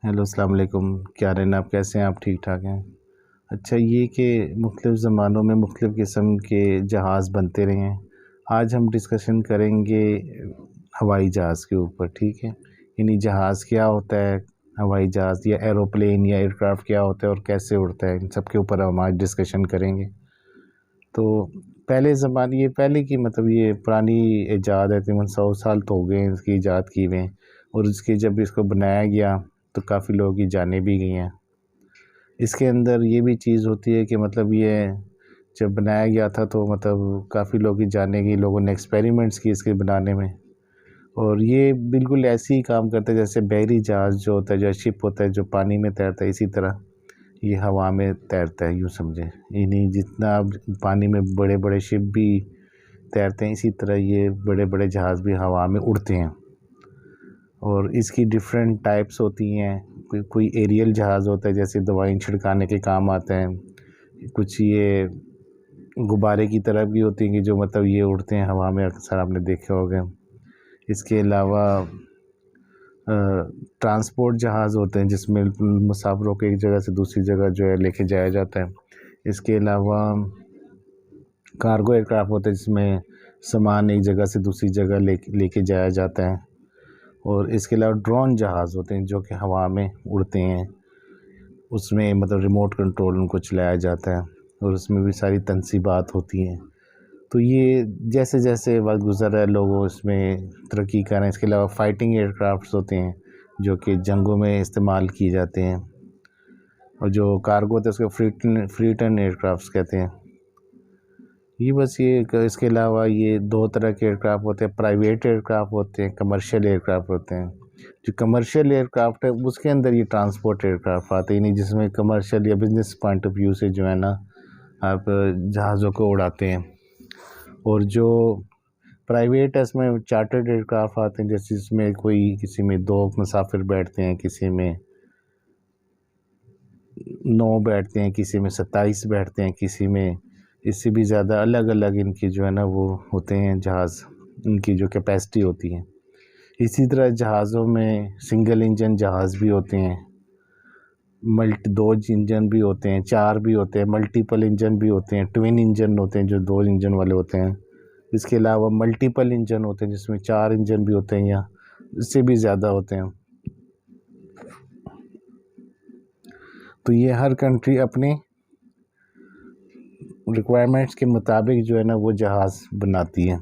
Hello अस्सलाम वालेकुम। क्या रहना, आप कैसे हैं? आप ठीक ठाक हैं? अच्छा, ये कि मुख्तलिफ़ ज़मानों में मुख्तलिफ़ किस्म के जहाज़ बनते रहे हैं। आज हम डिस्कशन करेंगे हवाई जहाज़ के ऊपर, ठीक है? यानी जहाज़ क्या होता है, हवाई जहाज़ या एरोप्लेन या एयरक्राफ़्ट क्या होता है और कैसे उड़ता है, इन सब के ऊपर हम आज डिस्कशन करेंगे। तो पहले ज़माने, ये पहले की मतलब ये पुरानी ईजाद है, तकरीबन 100 साल तो हो गए हैं इसकी ईजाद किए हुए, और इसके जब इसको बनाया गया तो काफ़ी लोगों की जानें भी गई हैं। इसके अंदर ये भी चीज़ होती है कि मतलब ये जब बनाया गया था तो मतलब काफ़ी लोगों की जानें गई, लोगों ने एक्सपेरिमेंट्स किए इसके बनाने में। और ये बिल्कुल ऐसे ही काम करता है जैसे बहरी जहाज़ जो होता है, जो शिप होता है जो पानी में तैरता है, इसी तरह ये हवा में तैरता है, यूँ समझें। यानी जितना अब पानी में बड़े बड़े शिप भी तैरते हैं, इसी तरह ये बड़े बड़े जहाज़ भी हवा में उड़ते हैं। और इसकी डिफरेंट टाइप्स होती हैं। कोई एरियल जहाज़ होता है जैसे दवाई छिड़काने के काम आता है। कुछ ये गुब्बारे की तरह भी होती हैं कि जो मतलब ये उड़ते हैं हवा में, अक्सर आपने देखे होंगे। इसके अलावा ट्रांसपोर्ट जहाज़ होते हैं जिसमें मुसाफिरों को एक जगह से दूसरी जगह जो है लेके जाया जाता है। इसके अलावा कार्गो एयरक्राफ्ट होते हैं जिसमें सामान एक जगह से दूसरी जगह लेके जाया जाता है। और इसके अलावा ड्रोन जहाज़ होते हैं जो कि हवा में उड़ते हैं, उसमें मतलब रिमोट कंट्रोल उनको चलाया जाता है और उसमें भी सारी तनसीबात होती हैं। तो ये जैसे जैसे वक्त गुजर रहा है लोग इसमें तरक्की कर रहे हैं। इसके अलावा फाइटिंग एयरक्राफ्ट्स होते हैं जो कि जंगों में इस्तेमाल किए जाते हैं, और जो कार्गो होते हैं उसको फ्री टर्न एयरक्राफ्ट्स कहते हैं। ये बस ये इसके अलावा ये दो तरह के एयरक्राफ्ट होते हैं, प्राइवेट एयरक्राफ्ट होते हैं, कमर्शियल एयरक्राफ्ट होते हैं। जो कमर्शियल एयरक्राफ्ट है उसके अंदर ये ट्रांसपोर्ट एयरक्राफ्ट आते हैं, नहीं जिसमें कमर्शियल या बिजनेस पॉइंट ऑफ व्यू से जो है ना आप जहाज़ों को उड़ाते हैं। और जो प्राइवेट है इसमें चार्टर्ड एयरक्राफ्ट आते हैं, जैसे इसमें कोई किसी में 2 मुसाफिर बैठते हैं, किसी में 9 बैठते हैं, किसी में 27 बैठते हैं, किसी में इससे भी ज़्यादा, अलग अलग इनकी जो है ना वो होते हैं जहाज़, इनकी जो कैपेसिटी होती है। इसी तरह जहाज़ों में सिंगल इंजन जहाज़ भी होते हैं, दो इंजन भी होते हैं, 4 भी होते हैं, मल्टीपल इंजन भी होते हैं, ट्विन इंजन होते हैं जो 2 इंजन वाले होते हैं। इसके अलावा मल्टीपल इंजन होते हैं जिसमें 4 इंजन भी होते हैं या इससे भी ज़्यादा होते हैं। तो ये हर कंट्री अपने रिक्वायरमेंट्स के मुताबिक जो है ना वो जहाज़ बनाती है।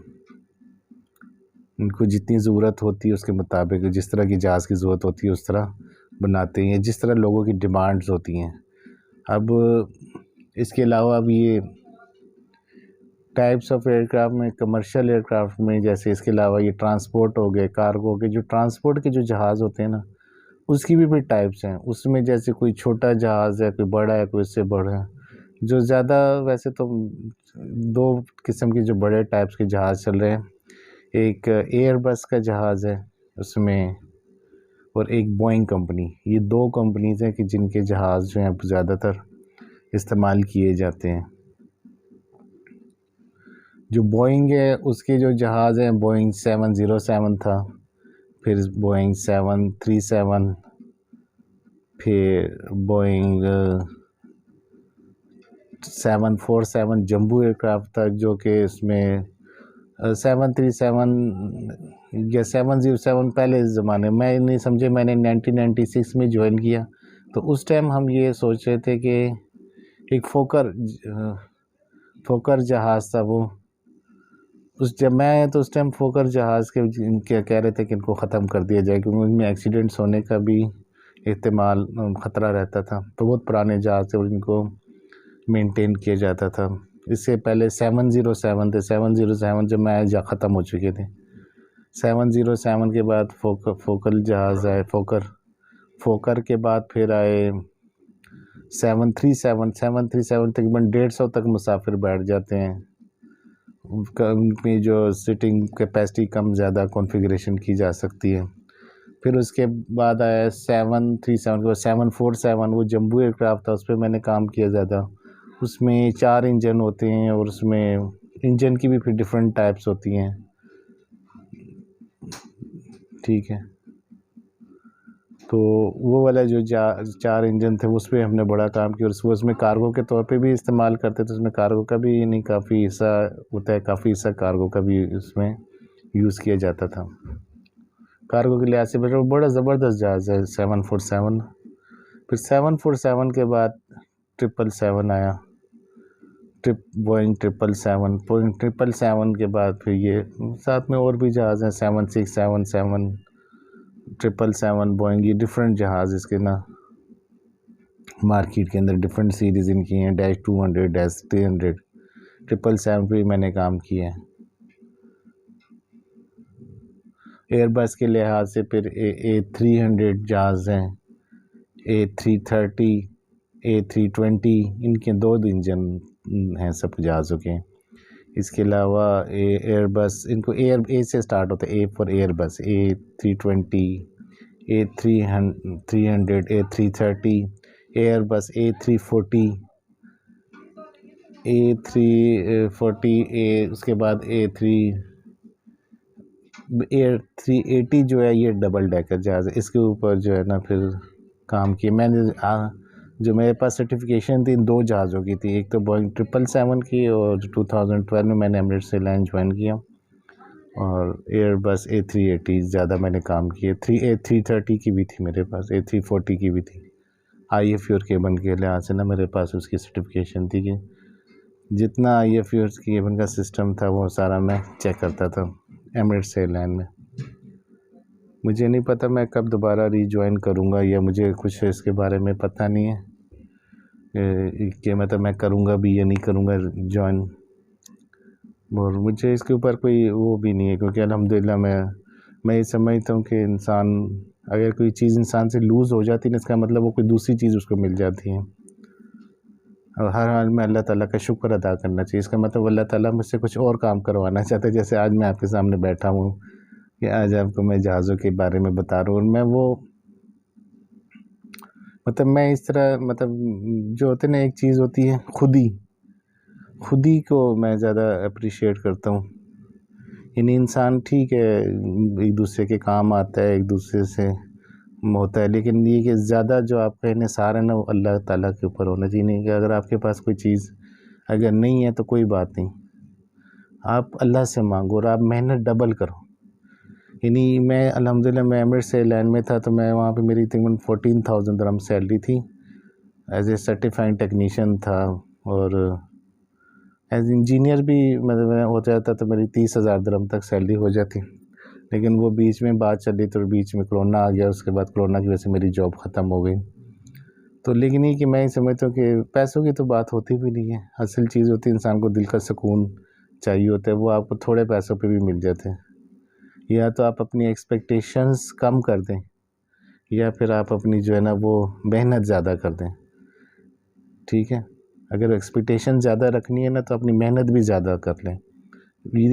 उनको जितनी ज़रूरत होती है उसके मुताबिक, जिस तरह की जहाज़ की ज़रूरत होती है उस तरह बनाते हैं, जिस तरह लोगों की डिमांड्स होती हैं। अब इसके अलावा अब ये टाइप्स ऑफ एयरक्राफ्ट में, कमर्शियल एयरक्राफ्ट में, जैसे इसके अलावा ये ट्रांसपोर्ट हो गए, कार्गो के, जो ट्रांसपोर्ट के जो जहाज़ होते हैं ना उसकी भी टाइप्स हैं। उसमें जैसे कोई छोटा जहाज़ है, कोई बड़ा है, कोई इससे बड़ा है। जो ज़्यादा वैसे तो 2 किस्म के जो बड़े टाइप्स के जहाज़ चल रहे हैं, एक एयरबस का जहाज़ है उसमें, और एक बोइंग कंपनी। ये 2 कंपनीज़ हैं कि जिनके जहाज़ जो हैं ज़्यादातर इस्तेमाल किए जाते हैं। जो बोइंग है उसके जो जहाज़ हैं, बोइंग 707 था, फिर बोइंग 737, फिर बोइंग 747 जंबू एयरक्राफ्ट था, जो कि इसमें 737 या 707 पहले ज़माने मैं नहीं समझे, मैंने 1996 में ज्वाइन किया तो उस टाइम हम ये सोच रहे थे कि एक फोकर जहाज़ था वो। जब मैं आया तो उस टाइम फोकर जहाज़ के इनके कह रहे थे कि इनको ख़त्म कर दिया जाए क्योंकि उनमें एक्सीडेंट्स होने का भी एहतमाल ख़तरा रहता था। तो बहुत पुराने जहाज़ थे और इनको मेंटेन किया जाता था। इससे पहले 707 थे, 707 जब मैं आया ख़त्म हो चुके थे। 707 के बाद फोकल जहाज़ आए, फोकर के बाद फिर आए 737 तकरीबन 150 तक मुसाफिर बैठ जाते हैं। उनकी जो सीटिंग कैपेसिटी कम ज़्यादा कॉन्फ़िगरेशन की जा सकती है। फिर उसके बाद आया 737 के बाद 747, वो जंबू एयरक्राफ्ट था, उस पर मैंने काम किया ज़्यादा। उसमें 4 इंजन होते हैं और उसमें इंजन की भी फिर डिफरेंट टाइप्स होती हैं, ठीक है। तो वो वाला जो 4 इंजन थे उस पर हमने बड़ा काम किया, और उसमें कार्गो के तौर पे भी इस्तेमाल करते थे। उसमें कार्गो का भी नहीं काफ़ी हिस्सा होता है, काफ़ी हिस्सा कार्गो का भी उसमें यूज़ किया जाता था। कार्गो के लिहाज से बड़ा ज़बरदस्त जहाज़ है 747। फिर 747 के बाद 777 आया, बोइंग 777 के बाद फिर ये साथ में और भी जहाज़ हैं 76, 77, 777 बोइंग, ये डिफरेंट जहाज़ इसके ना मार्केट के अंदर डिफरेंट सीरीज़ इनकी हैं, -200, -300, 777 पे मैंने काम किया है। एयरबस के लिहाज से फिर A300 जहाज़ हैं, A330, A320, इनके 2 इंजन हैं सब जहाज़ों के। इसके अलावा एयरबस, इनको ए से स्टार्ट होता है, A for Airbus, A320, A300, A330, Airbus A340, उसके बाद A380 जो है ये डबल डेकर जहाज़ है। इसके ऊपर जो है ना फिर काम किया मैंने। जो मेरे पास सर्टिफिकेशन थी 2 जहाज़ों की थी, एक तो बोइंग 777 की, और 2012 में मैंने एमिरेट्स एयरलाइन ज्वाइन किया, और एयरबस A380 ज़्यादा मैंने काम किया। A330 की भी थी मेरे पास, A340 की भी थी। IFE और केबन के लिहाज से ना मेरे पास उसकी सर्टिफिकेशन थी कि जितना IFE और केबन का सिस्टम था वो सारा मैं चेक करता था एमिरेट्स एयरलाइन में। मुझे नहीं पता मैं कब दोबारा रीजॉइन करूँगा, या मुझे कुछ इसके बारे में पता नहीं है कि मतलब मैं करूँगा भी या नहीं करूँगा जॉइन, और मुझे इसके ऊपर कोई वो भी नहीं है, क्योंकि अल्हम्दुलिल्लाह मैं ये समझता हूँ कि इंसान, अगर कोई चीज़ इंसान से लूज़ हो जाती है ना, इसका मतलब वो कोई दूसरी चीज़ उसको मिल जाती है, और हर हाल में अल्लाह ताला का शुक्र अदा करना चाहिए। इसका मतलब अल्लाह ताला मुझसे कुछ और काम करवाना चाहता है, जैसे आज मैं आपके सामने बैठा हूँ कि आज आपको मैं जहाज़ों के बारे में बता रहा हूँ, और मैं वो मतलब मैं इस तरह मतलब जो होते ना, एक चीज़ होती है खुद ही को मैं ज़्यादा अप्रिशिएट करता हूँ। यानी इंसान ठीक है, एक दूसरे के काम आता है, एक दूसरे से होता है, लेकिन ये कि ज़्यादा जो आपका इन्हिसार है ना वो अल्लाह ताला के ऊपर होना चाहिए। नहीं कि अगर आपके पास कोई चीज़ अगर नहीं है तो कोई बात नहीं, आप अल्लाह से मांगो और आप मेहनत डबल करो। यानी मैं अल्हम्दुलिल्लाह मैं एमिरेट्स एयरलाइन में था, तो मैं वहाँ पे मेरी तकरीबन 14,000 दिरहम सैलरी थी, एज ए सर्टिफाइड टेक्नीशियन था, और एज इंजीनियर भी मतलब मैं हो जाता तो मेरी 30,000 दिरहम तक सैलरी हो जाती। लेकिन वो बीच में बात चली तो बीच में कोरोना आ गया, उसके बाद कोरोना की वजह से मेरी जॉब ख़त्म हो गई। तो लेकिन ये कि मैं ये समझता हूँ कि पैसों की तो बात होती भी नहीं है, असल चीज़ होती है इंसान को दिल का सुकून चाहिए होता है, वो आपको थोड़े पैसों पे भी मिल जाते हैं। या तो आप अपनी एक्सपेक्टेशंस कम कर दें, या फिर आप अपनी जो है ना वो मेहनत ज़्यादा कर दें, ठीक है। अगर एक्सपेक्टेशन ज़्यादा रखनी है ना तो अपनी मेहनत भी ज़्यादा कर लें।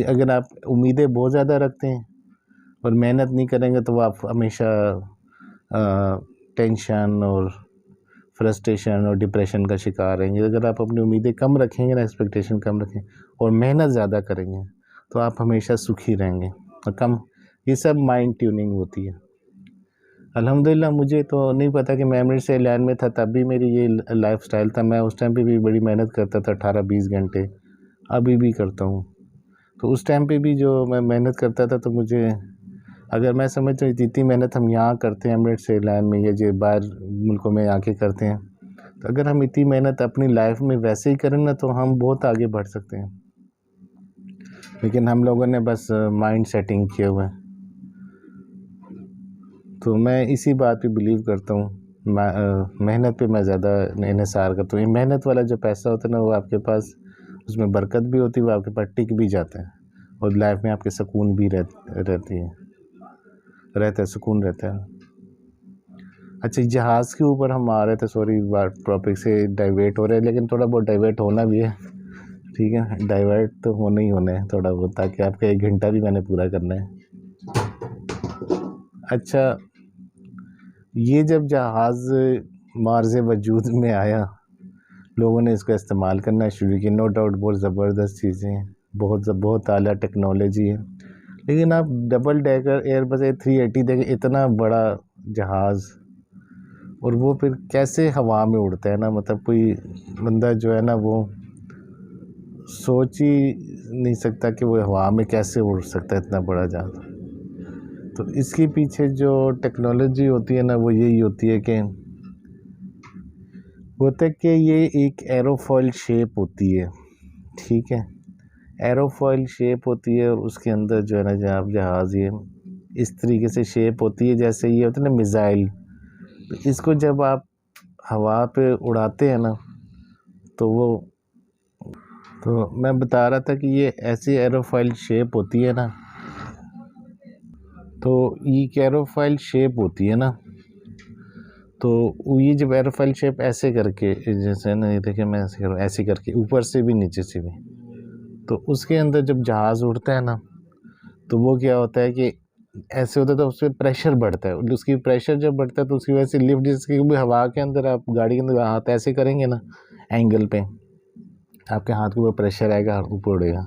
अगर आप उम्मीदें बहुत ज़्यादा रखते हैं और मेहनत नहीं करेंगे तो आप हमेशा टेंशन और फ्रस्ट्रेशन और डिप्रेशन का शिकार रहेंगे। अगर आप अपनी उम्मीदें कम रखेंगे ना, एक्सपेक्टेशन कम रखें और मेहनत ज़्यादा करेंगे, तो आप हमेशा सुखी रहेंगे। और कम, ये सब माइंड ट्यूनिंग होती है। अल्हम्दुलिल्लाह मुझे तो नहीं पता कि मैं एमिरेट्स एयरलाइन में था तब भी मेरी ये लाइफस्टाइल था। मैं उस टाइम पे भी बड़ी मेहनत करता था, 18-20 घंटे, अभी भी करता हूँ। तो उस टाइम पे भी जो मैं मेहनत करता था, तो मुझे, अगर मैं समझता हूँ जितनी मेहनत हम यहाँ करते हैं एमिरेट्स एयरलाइन में, या जो बाहर मुल्कों में आके करते हैं, तो अगर हम इतनी मेहनत अपनी लाइफ में वैसे ही करें ना तो हम बहुत आगे बढ़ सकते हैं। लेकिन हम लोगों ने बस माइंड सेटिंग किया हुआ है। तो मैं इसी बात पे बिलीव करता हूँ, मेहनत पे मैं ज़्यादा इन्हिसार करता हूँ। ये मेहनत वाला जो पैसा होता है ना, वो आपके पास, उसमें बरकत भी होती है, वो आपके पास टिक भी जाता है, और लाइफ में आपके सुकून भी रहता है, सुकून रहता है। अच्छा, जहाज़ के ऊपर हम आ रहे थे, सॉरी टॉपिक से डाइवर्ट हो रहे हैं, लेकिन थोड़ा बहुत डाइवर्ट होना भी है, ठीक है। डाइवर्ट तो होना ही होना है थोड़ा बहुत, ताकि आपका 1 घंटा भी मैंने पूरा करना है। अच्छा, ये जब जहाज़ मार्ज़ वजूद में आया, लोगों ने इसका इस्तेमाल करना शुरू किया। नो डाउट बहुत ज़बरदस्त चीज़ें हैं, बहुत आला टेक्नोलॉजी है। लेकिन आप डबल डेकर एयरबस A380 देखें, इतना बड़ा जहाज़, और वो फिर कैसे हवा में उड़ता है ना, मतलब कोई बंदा जो है ना वो सोच ही नहीं सकता कि वो हवा में कैसे उड़ सकता है इतना बड़ा जहाज। तो इसके पीछे जो टेक्नोलॉजी होती है ना वो यही होती है कि होता है कि ये एक एरोफॉइल शेप होती है, ठीक है। एरोफॉइल शेप होती है और उसके अंदर जो है ना जहाज़ ये इस तरीके से शेप होती है जैसे ये होता है ना मिज़ाइल। तो इसको जब आप हवा पे उड़ाते हैं ना तो वो, तो मैं बता रहा था कि ये ऐसी एरोफॉइल शेप होती है ना, तो ये एरोफॉइल शेप होती है ना, तो ये जब एरोफॉइल शेप ऐसे करके, जैसे ना ये देखिए मैं ऐसे करूँ, ऐसे करके ऊपर से भी नीचे से भी, तो उसके अंदर जब जहाज़ उड़ता है ना तो वो क्या होता है कि ऐसे होता है तो उस पर प्रेशर बढ़ता है, उसकी प्रेशर जब बढ़ता है तो उसकी वजह से लिफ्ट, जिसकी भी हवा के अंदर आप गाड़ी के अंदर हाथ ऐसे करेंगे ना एंगल पे, आपके हाथ के ऊपर प्रेशर आएगा, ऊपर उड़ेगा।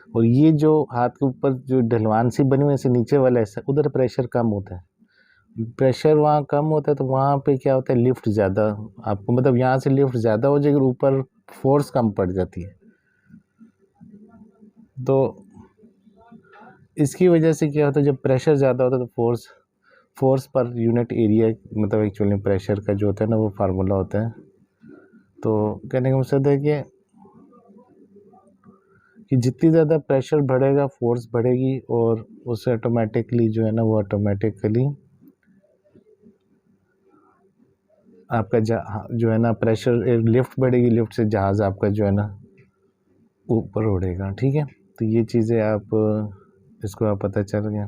और ये जो हाथ के ऊपर जो ढलवान सी बनी हुई है नीचे वाला हिस्सा, उधर प्रेशर कम होता है। प्रेशर वहाँ कम होता है तो वहाँ पे क्या होता है, लिफ्ट ज़्यादा आपको, मतलब यहाँ से लिफ्ट ज़्यादा हो जाएगी, ऊपर फोर्स कम पड़ जाती है। तो इसकी वजह से क्या होता है, जब प्रेशर ज़्यादा होता है तो फोर्स पर यूनिट एरिया, मतलब एक्चुअली प्रेशर का जो होता है ना वो फार्मूला होता है। तो कहने का मकसद है कि जितनी ज़्यादा प्रेशर बढ़ेगा फोर्स बढ़ेगी, और उससे ऑटोमेटिकली जो है ना वो ऑटोमेटिकली आपका जो है ना प्रेशर, लिफ्ट बढ़ेगी, लिफ्ट से जहाज़ आपका जो है ना ऊपर उड़ेगा, ठीक है। तो ये चीज़ें इसको आप पता चल गया।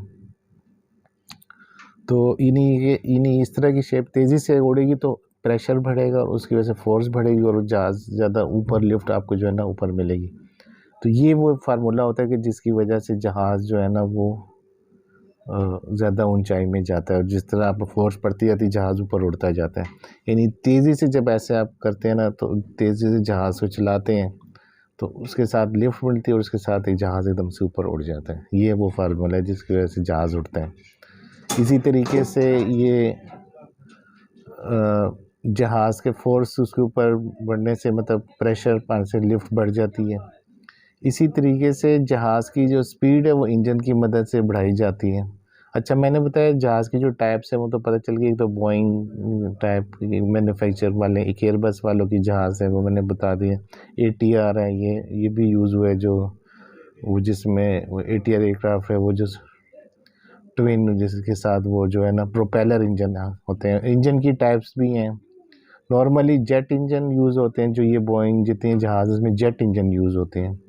तो इन्हीं इस तरह की शेप तेज़ी से उड़ेगी तो प्रेशर बढ़ेगा और उसकी वजह से फोर्स बढ़ेगी और जहाज़ ज़्यादा ऊपर लिफ्ट आपको जो है ना ऊपर मिलेगी। तो ये वो फार्मूला होता है कि जिसकी वजह से जहाज़ जो है ना वो ज़्यादा ऊंचाई में जाता है, और जिस तरह आप फोर्स पड़ती जाती है जहाज़ ऊपर उड़ता जाता है। यानी तेज़ी से जब ऐसे आप करते हैं ना तो तेज़ी से जहाज़ को चलाते हैं तो उसके साथ लिफ्ट मिलती है और उसके साथ एक जहाज़ एकदम से ऊपर उड़ जाता है। ये वो फार्मूला है जिसकी वजह से जहाज़ उड़ता है। इसी तरीके से ये जहाज़ के फोर्स उसके ऊपर बढ़ने से, मतलब प्रेशर पानी से लिफ्ट बढ़ जाती है। इसी तरीके से जहाज़ की जो स्पीड है वो इंजन की मदद से बढ़ाई जाती है। अच्छा, मैंने बताया जहाज़ की जो टाइप्स है वो तो पता चल गई, एक तो बोइंग टाइप की मैन्युफैक्चर वाले, एक एयरबस वालों की जहाज़ है वो मैंने बता दिया। ATR है, ये भी यूज़ हुआ है, जो वो जिसमें वो ATR एयरक्राफ्ट है, वो जो ट्विन जिसके साथ वो जो है ना प्रोपेलर इंजन होते हैं। इंजन की टाइप्स भी हैं। नॉर्मली जेट इंजन यूज़ होते हैं, जो ये बोइंग जितने जहाज़ में जेट इंजन यूज़ होते हैं,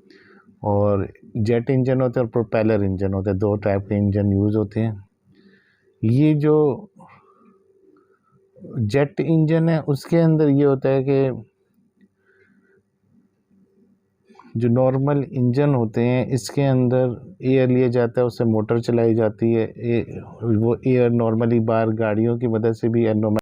और जेट इंजन होते हैं और प्रोपेलर इंजन होते हैं, दो टाइप के इंजन यूज़ होते हैं। ये जो जेट इंजन है उसके अंदर ये होता है कि जो नॉर्मल इंजन होते हैं इसके अंदर एयर लिया जाता है, उससे मोटर चलाई जाती है। वो एयर नॉर्मली बाहर गाड़ियों की मदद से भी एयर